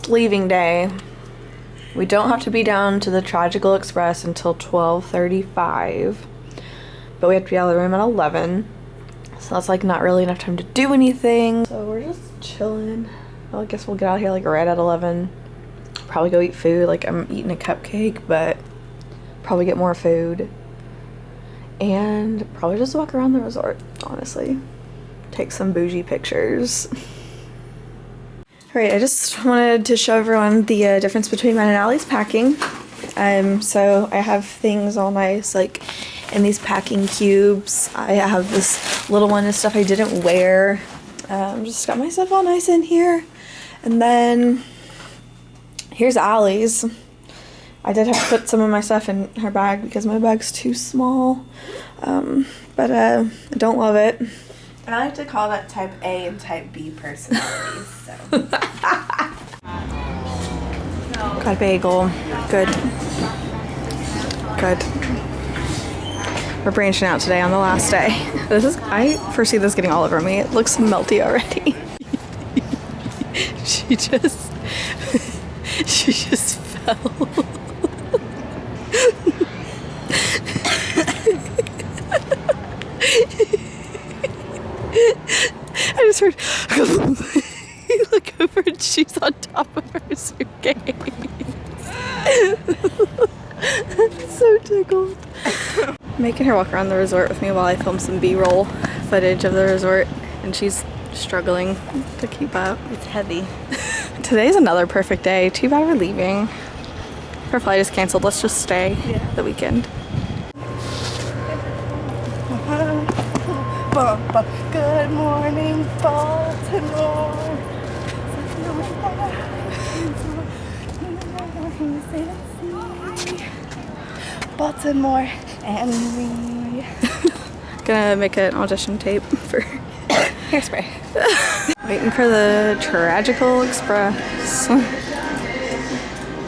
leaving day. We don't have to be down to the Tragical Express until 12:35, but we have to be out of the room at 11. So that's like not really enough time to do anything. So we're just chilling. Well, I guess we'll get out here like right at 11. Probably go eat food. Like I'm eating a cupcake, but probably get more food. And probably just walk around the resort, honestly. Take some bougie pictures. Alright, I just wanted to show everyone the difference between mine and Allie's packing. So I have things all nice, like in these packing cubes. I have this little one and stuff I didn't wear. Just got my stuff all nice in here. And then here's Allie's. I did have to put some of my stuff in her bag because my bag's too small. But I don't love it. I like to call that type A and type B personalities, so. Got a bagel. Good. Good. We're branching out today on the last day. I foresee this getting all over me. It looks melty already. She just fell. I just heard look over and she's on top of her suitcase. So tickled. Making her walk around the resort with me while I film some B-roll footage of the resort, and she's struggling to keep up. It's heavy. Today's another perfect day. Too bad we're leaving. Her flight is canceled. Let's just stay the weekend. Good morning, Baltimore. Baltimore and me. Gonna make an audition tape for hairspray. Waiting for the Tragical Express.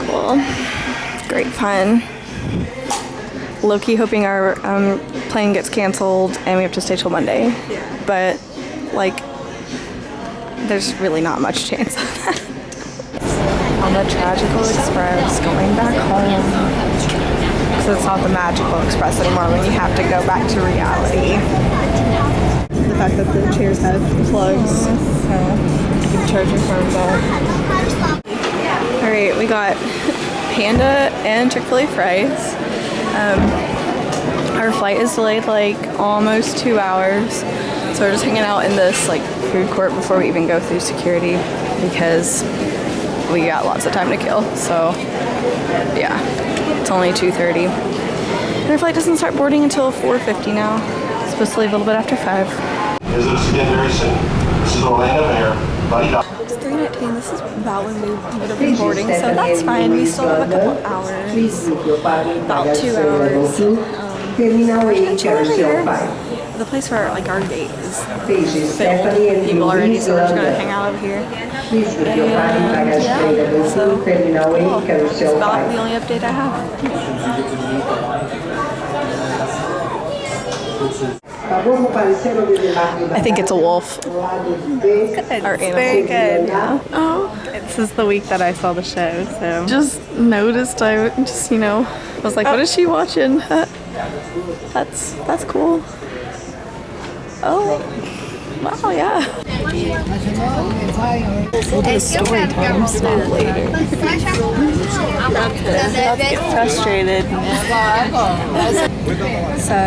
Cool. Great fun. Low-key hoping our plane gets canceled and we have to stay till Monday. But, like, there's really not much chance of that. On the Tragical Express, going back home. So it's not the Magical Express anymore when you have to go back to reality. The fact that the chairs have plugs, so you can charge your phone back. Alright, we got Panda and Chick-fil-A fries. Our flight is delayed like almost 2 hours, so we're just hanging out in this like food court before we even go through security because we got lots of time to kill. So yeah, it's only 2:30 and our flight doesn't start boarding until 4:50 now. It's supposed to leave a little bit after 5. Visitors again very soon. This is Orlando Mayor. It's 3:19. This is about when we would have been boarding, so that's fine. We still have a couple hours, about 2 hours. The place where like our gate is filled with people already, so we're just gonna hang out over here. And yeah, so cool. That's about the only update I have. I think it's a wolf. Good. Our It's very good. Yeah. Oh. This is the week that I saw the show, so. Just noticed, I just, was like, what is she watching? That's cool. Oh, wow, yeah. We'll do a story time snap later. Let's get frustrated. So,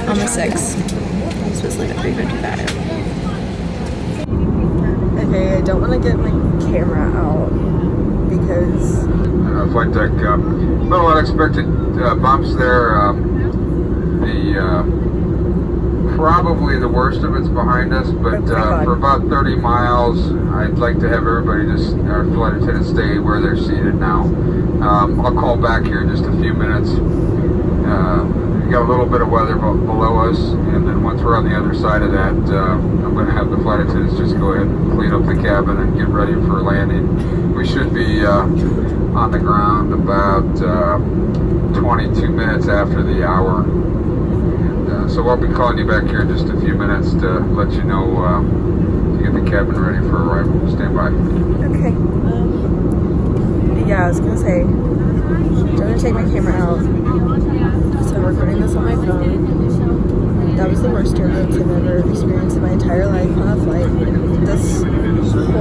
on the 6th. I'm supposed to leave at 3:55. Okay, I don't want to get my camera out because flight deck, little unexpected bumps there. Probably the worst of it's behind us, but for about 30 miles, I'd like to have everybody our flight attendants stay where they're seated now. I'll call back here in just a few minutes. We got a little bit of weather below us, and then once we're on the other side of that, I'm going to have the flight attendants just go ahead and clean up the cabin and get ready for landing. We should be on the ground about 22 minutes after the hour. And, so I'll be calling you back here in just a few minutes to let you know to get the cabin ready for arrival. Stand by. okay.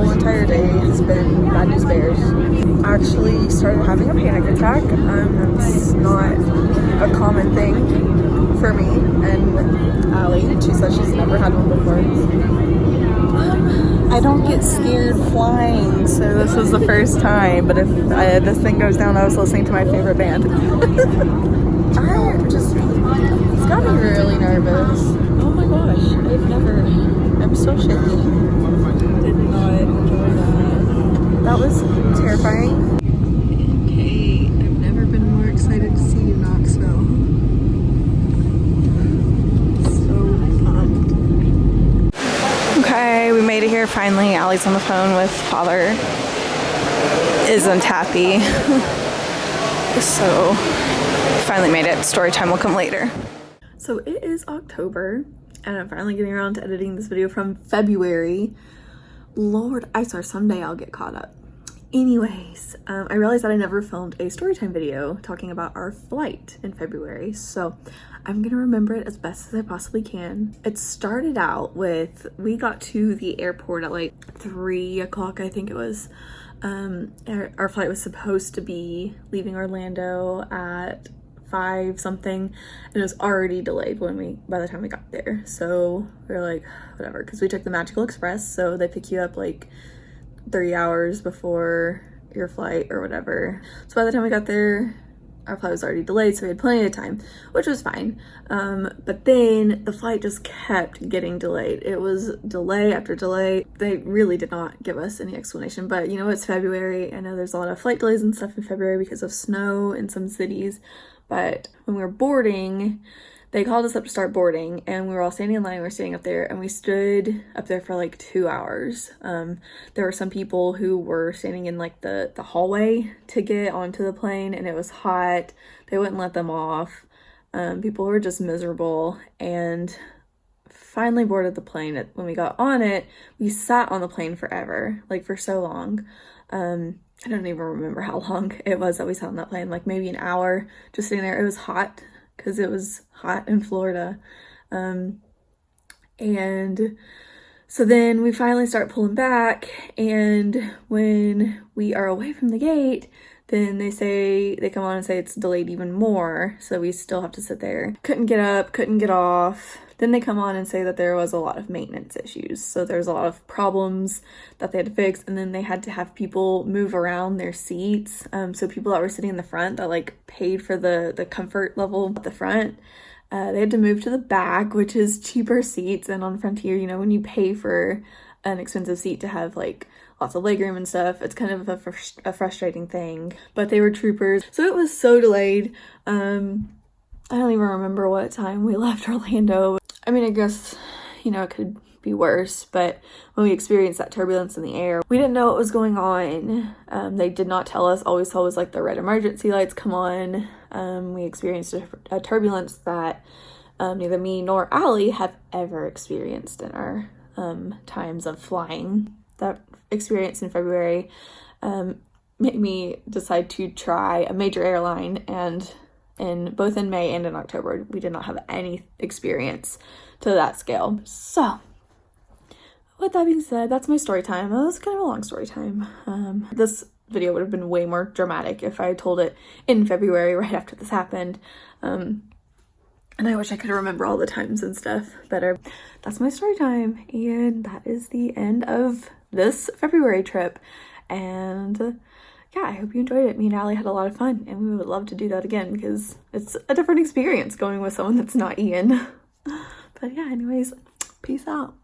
whole entire day has been bad news bears. I actually started having a panic attack. That's not a common thing for me. And Allie, she said she's never had one before. I don't get scared flying, so this was the first time. But if this thing goes down, I was listening to my favorite band. It's got me really nervous. Oh my gosh, I'm so shaky. Did not enjoy that. That was terrifying. Okay, I've never been more excited to see you, Knoxville. So pumped. Okay, we made it here finally. Allie's on the phone with father. Isn't happy. So, finally made it. Story time will come later. So it is October, and I'm finally getting around to editing this video from February. Lord, I swear someday I'll get caught up. Anyways, I realized that I never filmed a storytime video talking about our flight in February, so I'm gonna remember it as best as I possibly can. It started out with, we got to the airport at like 3 o'clock, I think it was. Our flight was supposed to be leaving Orlando at 5 something, and it was already delayed by the time we got there. So we were like, whatever, because we took the Magical Express, so they pick you up like 3 hours before your flight or whatever. So by the time we got there, our flight was already delayed, so we had plenty of time, which was fine. But then the flight just kept getting delayed. It was delay after delay. They really did not give us any explanation, but you know, it's February. I know there's a lot of flight delays and stuff in February because of snow in some cities, but when we were boarding, they called us up to start boarding, and we were all standing in line. We were standing up there, and we stood up there for like 2 hours. There were some people who were standing in like the hallway to get onto the plane, and it was hot. They wouldn't let them off. People were just miserable, and finally boarded the plane. When we got on it, we sat on the plane forever, like for so long. I don't even remember how long it was that we sat on that plane, like maybe an hour just sitting there. It was hot, because it was hot in Florida. And so then we finally start pulling back, and when we are away from the gate, then they come on and say it's delayed even more, so we still have to sit there. Couldn't get up, couldn't get off. Then they come on and say that there was a lot of maintenance issues. So there's a lot of problems that they had to fix, and then they had to have people move around their seats. So people that were sitting in the front that like paid for the comfort level at the front, they had to move to the back, which is cheaper seats. And on Frontier, you know, when you pay for an expensive seat to have like lots of legroom and stuff, it's kind of a frustrating thing. But they were troopers. So it was so delayed. I don't even remember what time we left Orlando. I mean, I guess, you know, it could be worse, but when we experienced that turbulence in the air, we didn't know what was going on. They did not tell us. All we saw was like the red emergency lights come on. We experienced a turbulence that neither me nor Allie have ever experienced in our times of flying. That experience in February made me decide to try a major airline, and both in May and in October, we did not have any experience to that scale. So, with that being said, that's my story time. It was kind of a long story time. This video would have been way more dramatic if I told it in February right after this happened. And I wish I could remember all the times and stuff better. That's my story time, and that is the end of this February trip. And yeah, I hope you enjoyed it. Me and Allie had a lot of fun, and we would love to do that again because it's a different experience going with someone that's not Ian. But yeah, anyways, peace out.